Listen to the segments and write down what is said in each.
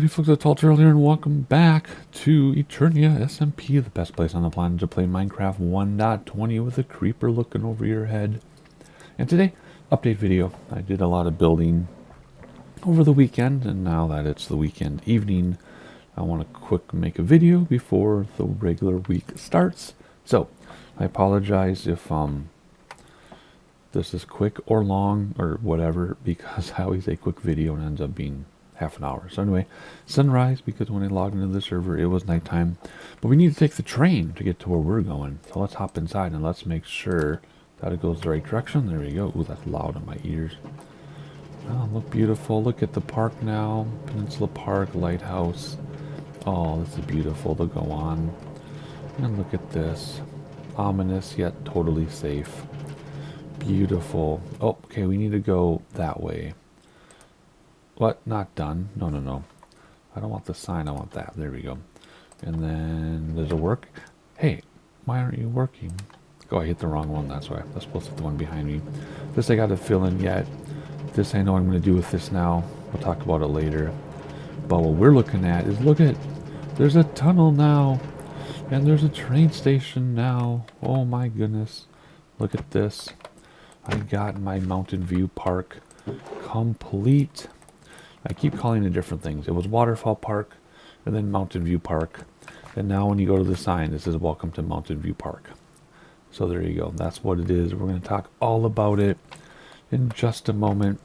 Howdy folks, it's Alter here and welcome back to Eternia SMP, the best place on the planet to play Minecraft 1.20 with a creeper looking over your head. And today, update video. I did a lot of building over the weekend, and now that it's the weekend evening, I want to quick make a video before the regular week starts. So, I apologize if this is quick or long or whatever, because I always say quick video and ends up being half an hour. So anyway, sunrise, because when I logged into the server it was nighttime, but we need to take the train to get to where we're going. So let's hop inside and let's make sure that it goes the right direction. There we go. Ooh, that's loud in my ears. Oh, look beautiful. Look at the park now. Peninsula Park, lighthouse. Oh, this is beautiful to go on. And look at this. Ominous yet totally safe. Beautiful. Oh, okay, we need to go that way. What? Not done. No, no, no. I don't want the sign. I want that. There we go. And then there's a work. Hey, why aren't you working? Oh, I hit the wrong one. That's why. I was supposed to hit the one behind me. This I got to fill in yet. This I know what I'm going to do with this now. We'll talk about it later. But what we're looking at is, look at, there's a tunnel now. And there's a train station now. Oh my goodness. Look at this. I got my Mountain View Park complete. I keep calling it different things. It was Waterfall Park, and then Mountain View Park. And now when you go to the sign, this is Welcome to Mountain View Park. So there you go. That's what it is. We're going to talk all about it in just a moment.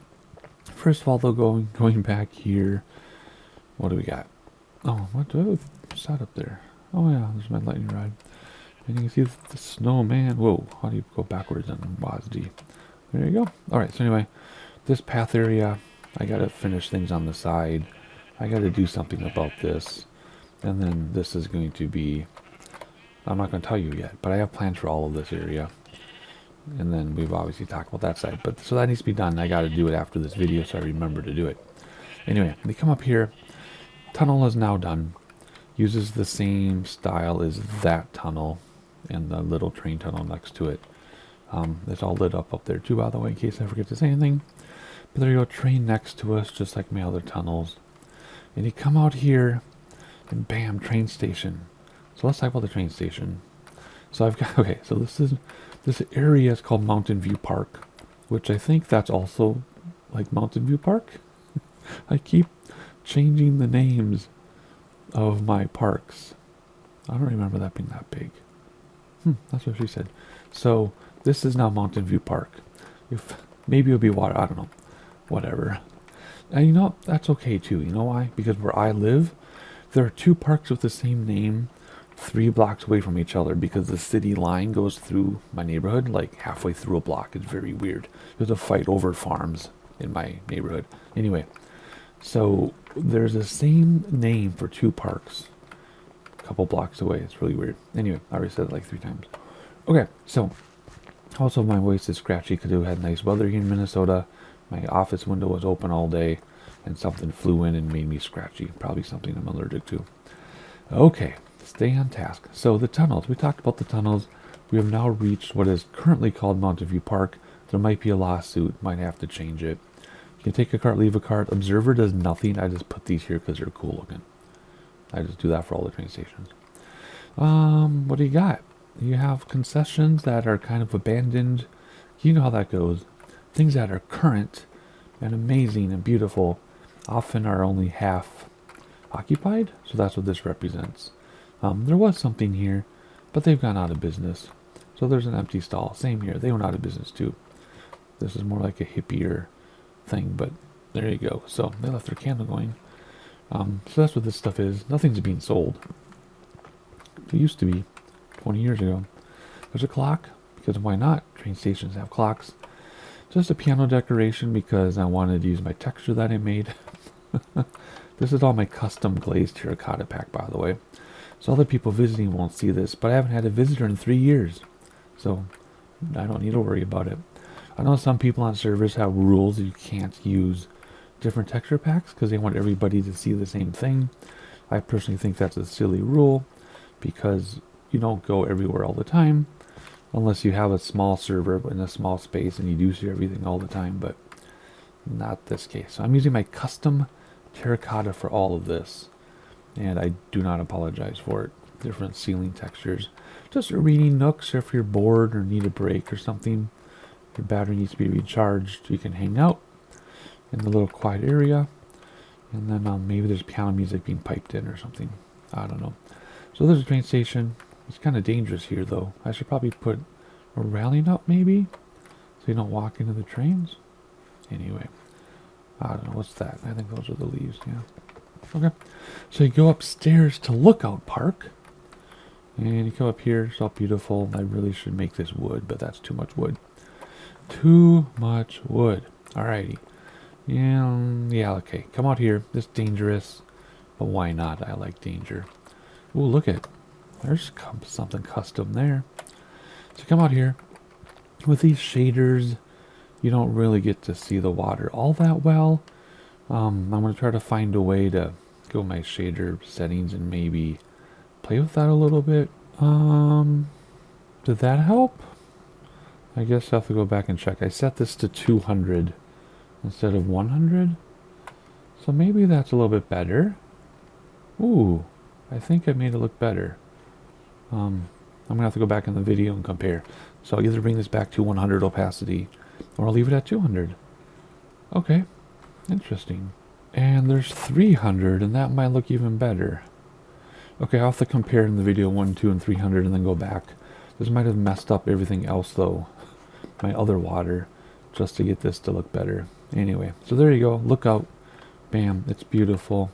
First of all, though, going back here, what do we got? Oh, what do I have set up there? Oh, yeah, there's my lightning rod. And you can see the snowman. Whoa, how do you go backwards in WASD? There you go. All right, so anyway, this path area, I got to finish things on the side. I got to do something about this. And then this is going to be, I'm not going to tell you yet, but I have plans for all of this area. And then we've obviously talked about that side. But so that needs to be done. I got to do it after this video so I remember to do it. Anyway, we come up here. Tunnel is now done. Uses the same style as that tunnel and the little train tunnel next to it. It's all lit up there too, by the way, in case I forget to say anything. But there you go, train next to us, just like my other tunnels. And you come out here, and bam, train station. So let's talk about the train station. So I've got, okay, so this area is called Mountain View Park, which I think that's also like Mountain View Park. I keep changing the names of my parks. I don't remember that being that big. That's what she said. So this is now Mountain View Park. If maybe it'll be water, I don't know. Whatever. And you know, that's okay too. You know why? Because where I live, there are two parks with the same name 3 blocks away from each other, because the city line goes through my neighborhood, like halfway through a block. It's very weird. There's a fight over farms in my neighborhood. Anyway, so there's the same name for 2 parks a couple blocks away. It's really weird. Anyway, I already said it like 3 times. Okay, so also my voice is scratchy because we had nice weather here in Minnesota. My office window was open all day, and something flew in and made me scratchy. Probably something I'm allergic to. Okay, stay on task. So the tunnels. We talked about the tunnels. We have now reached what is currently called Mountain View Park. There might be a lawsuit. Might have to change it. You can take a cart, leave a cart. Observer does nothing. I just put these here because they're cool looking. I just do that for all the train stations. What do you got? You have concessions that are kind of abandoned. You know how that goes. Things that are current and amazing and beautiful often are only half occupied. So that's what this represents. There was something here, but they've gone out of business. So there's an empty stall. Same here. They went out of business too. This is more like a hippier thing, but there you go. So they left their candle going. So that's what this stuff is. Nothing's being sold. It used to be 20 years ago. There's a clock, because why not? Train stations have clocks. Just a piano decoration because I wanted to use my texture that I made. This is all my custom glazed terracotta pack, by the way. So other people visiting won't see this, but I haven't had a visitor in 3 years. So I don't need to worry about it. I know some people on servers have rules that you can't use different texture packs because they want everybody to see the same thing. I personally think that's a silly rule because you don't go everywhere all the time. Unless you have a small server in a small space and you do see everything all the time, but not this case. So I'm using my custom terracotta for all of this. And I do not apologize for it. Different ceiling textures. Just reading nooks, or if you're bored or need a break or something, your battery needs to be recharged, you can hang out in the little quiet area. And then maybe there's piano music being piped in or something. I don't know. So there's a train station. It's kind of dangerous here, though. I should probably put a railing up, maybe, so you don't walk into the trains. Anyway, I don't know. What's that? I think those are the leaves, yeah. Okay. So you go upstairs to Lookout Park. And you come up here. It's all beautiful. I really should make this wood, but that's too much wood. Too much wood. Alrighty. Yeah, okay. Come out here. It's dangerous, but why not? I like danger. Ooh, look at. There's something custom there. So come out here. With these shaders, you don't really get to see the water all that well. I'm going to try to find a way to go my shader settings and maybe play with that a little bit. Did that help? I guess I have to go back and check. I set this to 200 instead of 100. So maybe that's a little bit better. Ooh, I think I made it look better. I'm going to have to go back in the video and compare. So I'll either bring this back to 100 opacity or I'll leave it at 200. Okay, interesting. And there's 300 and that might look even better. Okay, I'll have to compare in the video 1, 2, and 300 and then go back. This might have messed up everything else though. My other water, just to get this to look better. Anyway, so there you go. Look out. Bam, it's beautiful.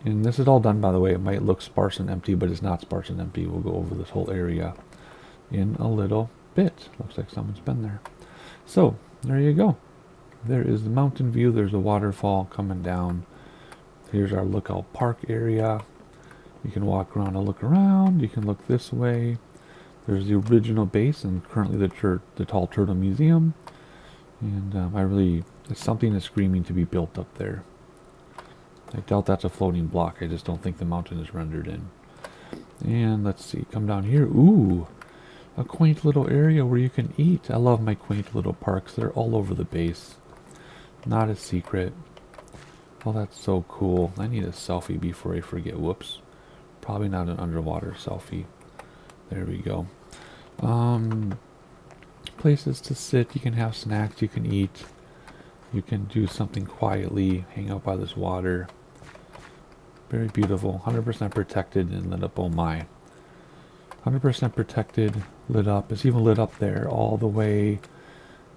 And this is all done, by the way. It might look sparse and empty, but it's not sparse and empty. We'll go over this whole area in a little bit. Looks like someone's been there. So, there you go. There is the mountain view. There's a waterfall coming down. Here's our Lookout Park area. You can walk around and look around. You can look this way. There's the original base and currently the Tall Turtle Museum. And something is screaming to be built up there. I doubt that's a floating block. I just don't think the mountain is rendered in. And let's see, come down here. Ooh, a quaint little area where you can eat. I love my quaint little parks. They're all over the base. Not a secret. Oh, that's so cool. I need a selfie before I forget. Whoops. Probably not an underwater selfie. There we go. Places to sit. You can have snacks. You can eat. You can do something quietly. Hang out by this water. Very beautiful. 100% protected and lit up. Oh my. 100% protected. Lit up. It's even lit up there all the way.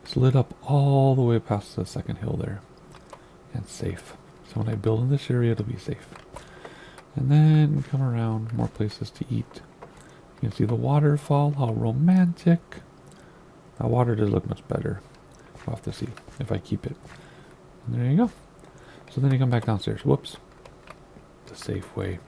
It's lit up all the way past the second hill there. And safe. So when I build in this area, it'll be safe. And then come around. More places to eat. You can see the waterfall. How romantic. That water does look much better. We'll have to see if I keep it. And there you go. So then you come back downstairs. Whoops. The safe way.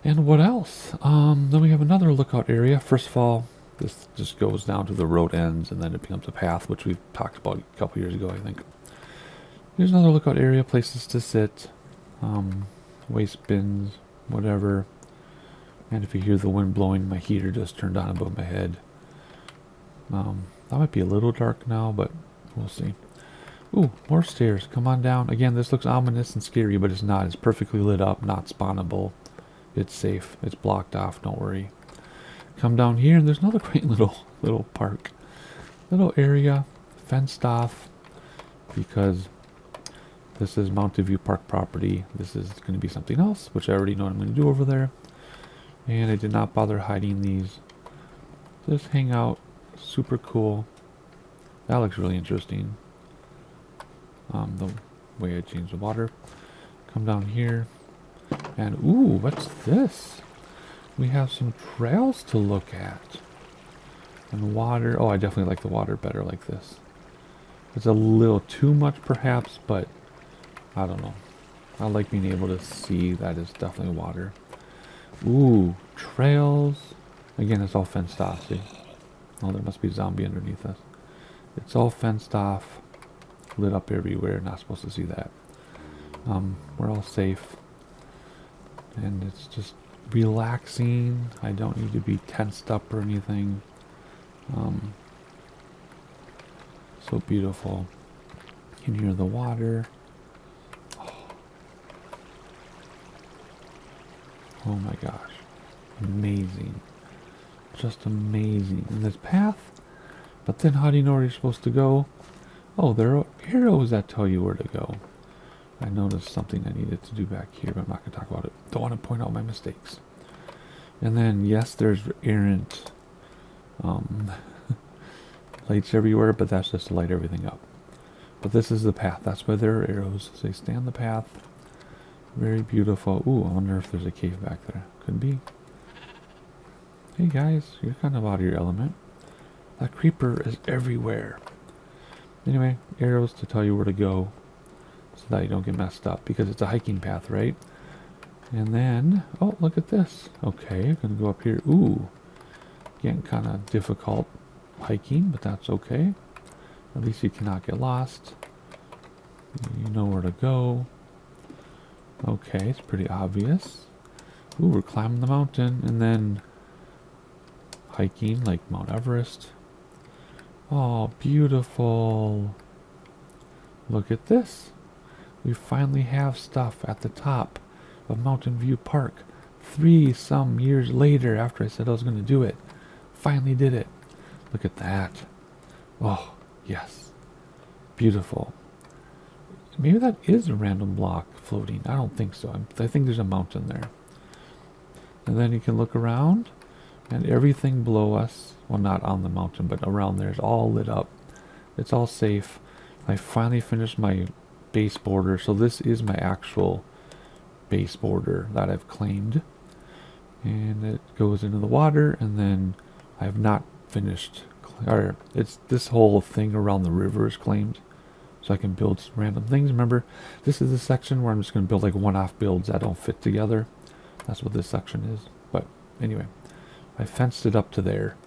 And what else? Then we have another lookout area. First of all, this just goes down to the road ends and then it becomes a path, which we've talked about a couple years ago, I think. Here's another lookout area, places to sit, waste bins, whatever. And if you hear the wind blowing, my heater just turned on above my head. That might be a little dark now, but we'll see. Ooh, more stairs. Come on down. Again, this looks ominous and scary, but it's not. It's perfectly lit up, not spawnable. It's safe. It's blocked off. Don't worry. Come down here, and there's another quaint little park. Little area, fenced off, because this is Mountain View Park property. This is going to be something else, which I already know what I'm going to do over there. And I did not bother hiding these. Just hang out. Super cool. That looks really interesting. The way I change the water. Come down here. And ooh, what's this? We have some trails to look at. And water. Oh, I definitely like the water better like this. It's a little too much perhaps, but I don't know. I like being able to see that it's definitely water. Ooh, trails. Again, it's all fenced off, see? Oh, there must be a zombie underneath us. It's all fenced off. Lit up everywhere. Not supposed to see that. We're all safe. And it's just relaxing. I don't need to be tensed up or anything. So beautiful. You can hear the water. Oh, Oh my gosh. Amazing. Just amazing. And this path, but then how do you know where you're supposed to go? Oh, there are arrows that tell you where to go. I noticed something I needed to do back here, but I'm not going to talk about it. Don't want to point out my mistakes. And then, yes, there's errant lights everywhere, but that's just to light everything up. But this is the path. That's why there are arrows. So they stay on the path. Very beautiful. Ooh, I wonder if there's a cave back there. Could be. Hey guys, you're kind of out of your element. That creeper is everywhere. Anyway, arrows to tell you where to go so that you don't get messed up, because it's a hiking path, right? And then, oh, look at this. Okay, I'm gonna go up here. Ooh, getting kind of difficult hiking, but that's okay. At least you cannot get lost. You know where to go. Okay, it's pretty obvious. Ooh, we're climbing the mountain and then hiking like Mount Everest. Oh, beautiful. Look at this. We finally have stuff at the top of Mountain View Park. 3 some years later, after I said I was going to do it. Finally did it. Look at that. Oh, yes. Beautiful. Maybe that is a random block floating. I don't think so. I think there's a mountain there. And then you can look around, and everything below us, well, not on the mountain, but around there is all lit up. It's all safe. I finally finished my base border, so this is my actual base border that I've claimed. And it goes into the water, and then I have not finished, or it's this whole thing around the river is claimed. So I can build some random things. Remember, this is the section where I'm just going to build like one-off builds that don't fit together. That's what this section is. But anyway, I fenced it up to there.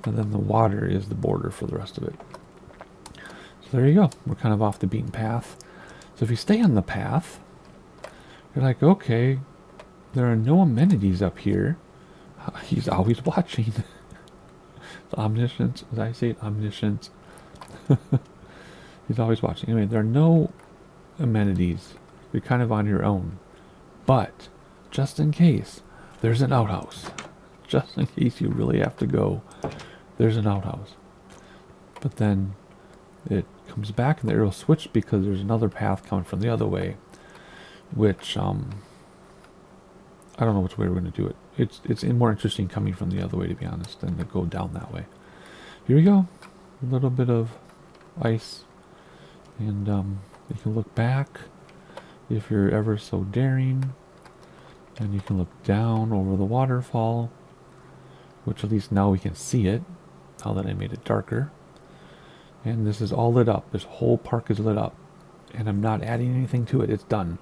And then the water is the border for the rest of it. So there you go. We're kind of off the beaten path. So if you stay on the path, you're like, okay, there are no amenities up here. He's always watching. It's omniscience. As I say it, omniscience. He's always watching. Anyway, there are no amenities. You're kind of on your own. But, just in case, there's an outhouse. Just in case you really have to go, there's an outhouse. But then it comes back and the arrow switched because there's another path coming from the other way. Which, I don't know which way we're going to do it. It's more interesting coming from the other way, to be honest, than to go down that way. Here we go. A little bit of ice. And you can look back if you're ever so daring, and you can look down over the waterfall, which at least now we can see it, now that I made it darker. And this is all lit up. This whole park is lit up, and I'm not adding anything to it. It's done.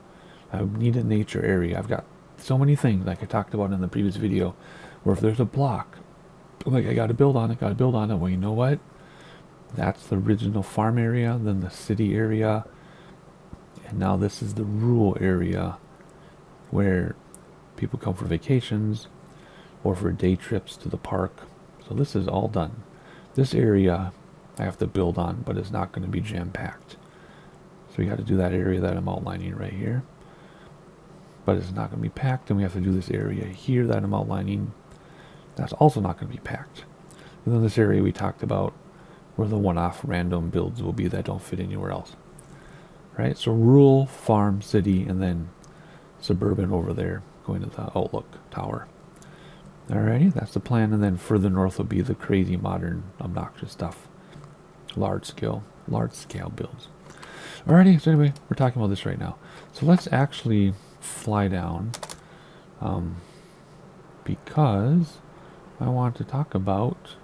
I need a nature area. I've got so many things, like I talked about in the previous video, where if there's a block, like I gotta build on it, well, you know what? That's the original farm area, then the city area, and now this is the rural area where people come for vacations or for day trips to the park. So this is all done. This area I have to build on, but it's not going to be jam-packed. So we got to do that area that I'm outlining right here. But it's not going to be packed, and we have to do this area here that I'm outlining. That's also not going to be packed. And then this area we talked about, where the one-off random builds will be that don't fit anywhere else. Right? So rural, farm, city, and then suburban over there, going to the Outlook Tower. Alrighty, that's the plan, and then further north will be the crazy, modern, obnoxious stuff. Large scale builds. Alrighty, so anyway, we're talking about this right now. So let's actually fly down, because I want to talk about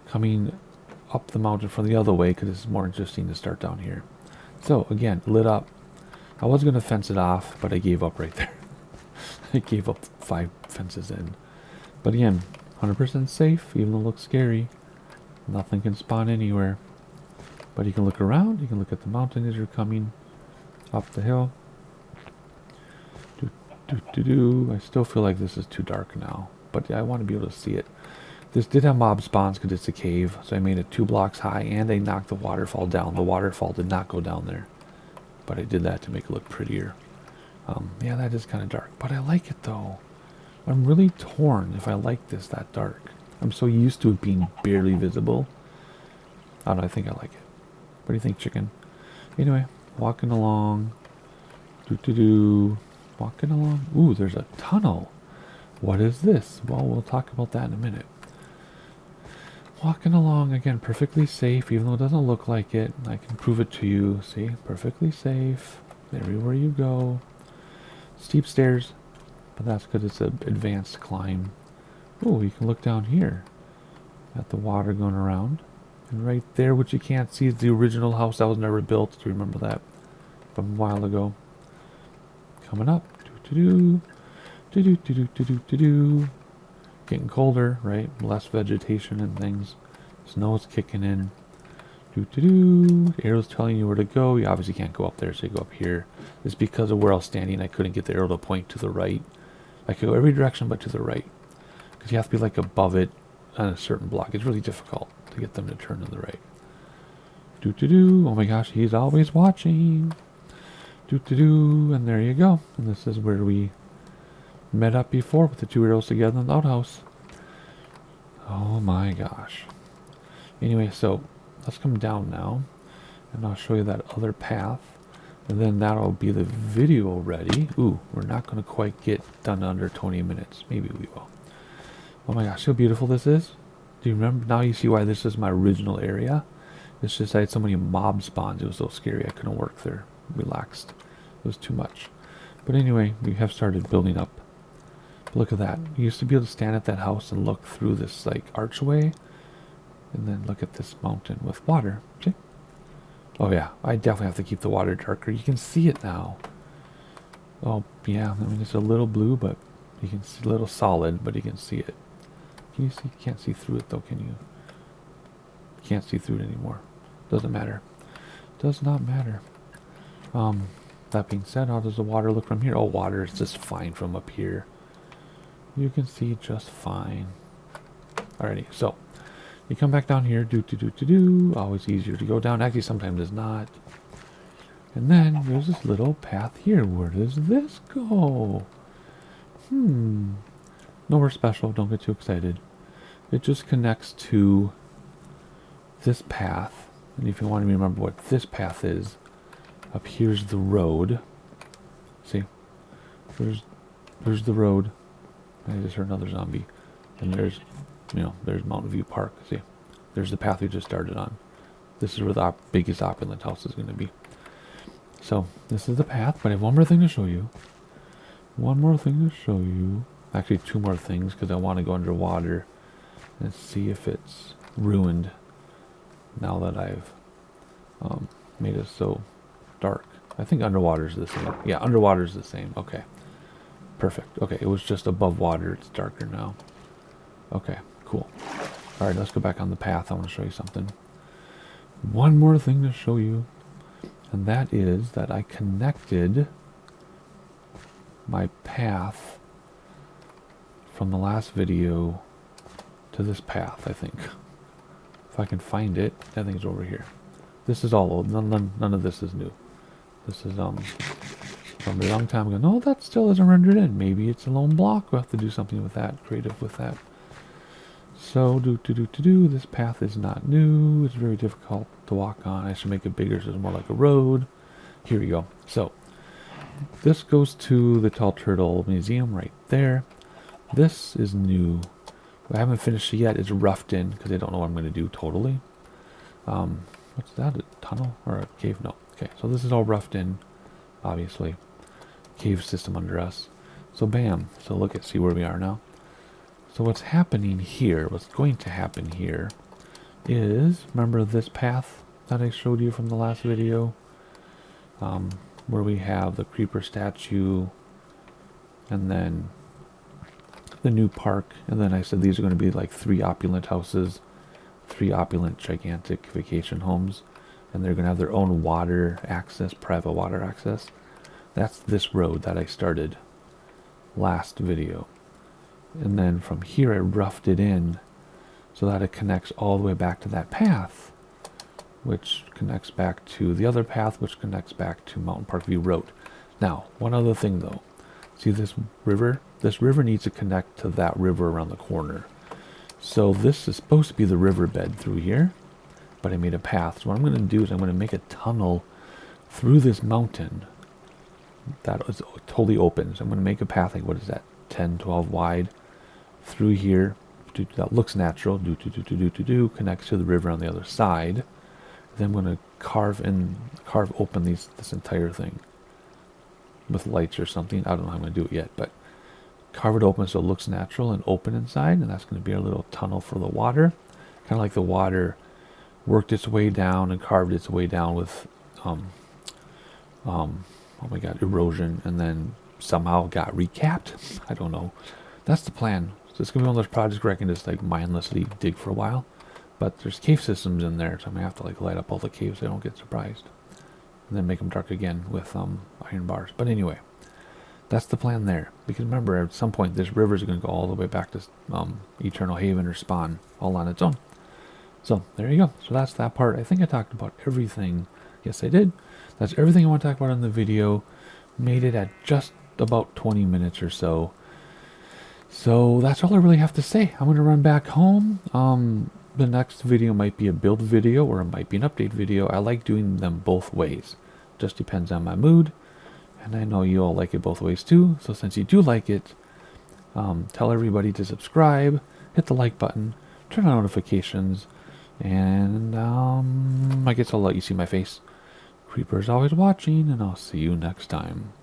coming up the mountain from the other way, because it's more interesting to start down here. So again, lit up. I was going to fence it off, but I gave up right there. I gave up 5 fences in. But again, 100% safe, even though it looks scary. Nothing can spawn anywhere. But you can look around, you can look at the mountain as you're coming up the hill. I still feel like this is too dark now, but I want to be able to see it. This did have mob spawns because it's a cave, so I made it 2 blocks high, and I knocked the waterfall down. The waterfall did not go down there, but I did that to make it look prettier. Yeah, that is kind of dark, but I like it though. I'm really torn if I like this that dark. I'm so used to it being barely visible. I don't know, I think I like it. What do you think, chicken? Anyway, walking along. Do. Walking along. Ooh, there's a tunnel. What is this? Well, we'll talk about that in a minute. Walking along, again, perfectly safe, even though it doesn't look like it. I can prove it to you. See? Perfectly safe. Everywhere you go. Steep stairs, but that's because it's an advanced climb. Oh, you can look down here at the water going around. And right there, what you can't see is the original house that was never built. Do you remember that from a while ago? Coming up. Do-do-do. Do-do-do-do-do-do-do. Getting colder, right? Less vegetation and things. Snow's kicking in. Do-do-do. Arrow's telling you where to go. You obviously can't go up there, so you go up here. It's because of where I was standing. I couldn't get the arrow to point to the right. I could go every direction but to the right. Because you have to be like above it on a certain block. It's really difficult to get them to turn to the right. Do-do-do. Oh my gosh, he's always watching. Do-do-do. And there you go. And this is where we met up before with the two arrows together in the outhouse. Oh my gosh. Anyway, so let's come down now. And I'll show you that other path. And then that'll be the video ready. Ooh, we're not going to quite get done under 20 minutes. Maybe we will. Oh my gosh, see how beautiful this is? Do you remember? Now you see why this is my original area. It's just I had so many mob spawns. It was so scary. I couldn't work there. Relaxed. It was too much. But anyway, we have started building up. Look at that. You used to be able to stand at that house and look through this like archway. And then look at this mountain with water. See? Oh yeah, I definitely have to keep the water darker. You can see it now. Oh yeah, I mean it's a little blue, but you can see a little solid, but you can see it. Can you see? You can't see through it though, can you? Can't see through it anymore. Doesn't matter. Does not matter. That being said, how does the water look from here? Oh, water is just fine from up here. You can see just fine. Alrighty, so you come back down here, do. Always easier to go down. Actually, sometimes it's not. And then there's this little path here. Where does this go? Nowhere special. Don't get too excited. It just connects to this path. And if you want to remember what this path is, up here's the road. See? There's the road. I just heard another zombie. And there's, there's Mountain View Park. See? There's the path we just started on. This is where the biggest opulent house is going to be. So, this is the path, but I have one more thing to show you. One more thing to show you. Actually, two more things, because I want to go underwater and see if it's ruined now that I've made it so dark. I think underwater is the same. Yeah, underwater is the same. Okay. Perfect. Okay, it was just above water. It's darker now. Okay, cool. Alright, let's go back on the path. I want to show you something. One more thing to show you. And that is that I connected my path from the last video to this path, I think. If I can find it, I think it's over here. This is all old. None of this is new. This is from a long time ago. No, that still isn't rendered in. Maybe it's a lone block. We'll have to do something with that, creative with that. So, this path is not new. It's very difficult to walk on. I should make it bigger so it's more like a road. Here we go. So, this goes to the Tall Turtle Museum right there. This is new. I haven't finished it yet. It's roughed in because I don't know what I'm going to do totally. What's that? A tunnel or a cave? No. Okay, so this is all roughed in, obviously. Cave system under us. So bam. So look at, see where we are now. So what's happening here, what's going to happen here is, remember this path that I showed you from the last video? Where we have the creeper statue and then the new park. And then I said these are going to be like 3 opulent houses, 3 opulent gigantic vacation homes. And they're going to have their own water access, private water access. That's this road that I started last video. And then from here I roughed it in so that it connects all the way back to that path, which connects back to the other path, which connects back to Mountain Park View Road. Now, one other thing though. See this river? This river needs to connect to that river around the corner. So this is supposed to be the riverbed through here, but I made a path. So what I'm going to do is I'm going to make a tunnel through this mountain that is totally open. So I'm going to make a path, like, what is that, 10, 12 wide, through here. That looks natural. Connects to the river on the other side. Then I'm going to carve open this entire thing with lights or something. I don't know how I'm going to do it yet, but carve it open so it looks natural and open inside, and that's going to be our little tunnel for the water. Kind of like the water worked its way down and carved its way down with oh my god, erosion, and then somehow got recapped. I don't know. That's the plan. So it's going to be one of those projects where I can just like mindlessly dig for a while. But there's cave systems in there, so I'm going to have to like light up all the caves so I don't get surprised. And then make them dark again with iron bars. But anyway, that's the plan there. Because remember, at some point this river is going to go all the way back to Eternal Haven or Spawn, all on its own. So there you go. So that's that part. I think I talked about everything. Yes, I did. That's everything I want to talk about in the video. Made it at just about 20 minutes or so. So that's all I really have to say. I'm going to run back home. The next video might be a build video or it might be an update video. I like doing them both ways. Just depends on my mood. And I know you all like it both ways too. So since you do like it, tell everybody to subscribe, hit the like button, turn on notifications, and I guess I'll let you see my face. Creeper's always watching, and I'll see you next time.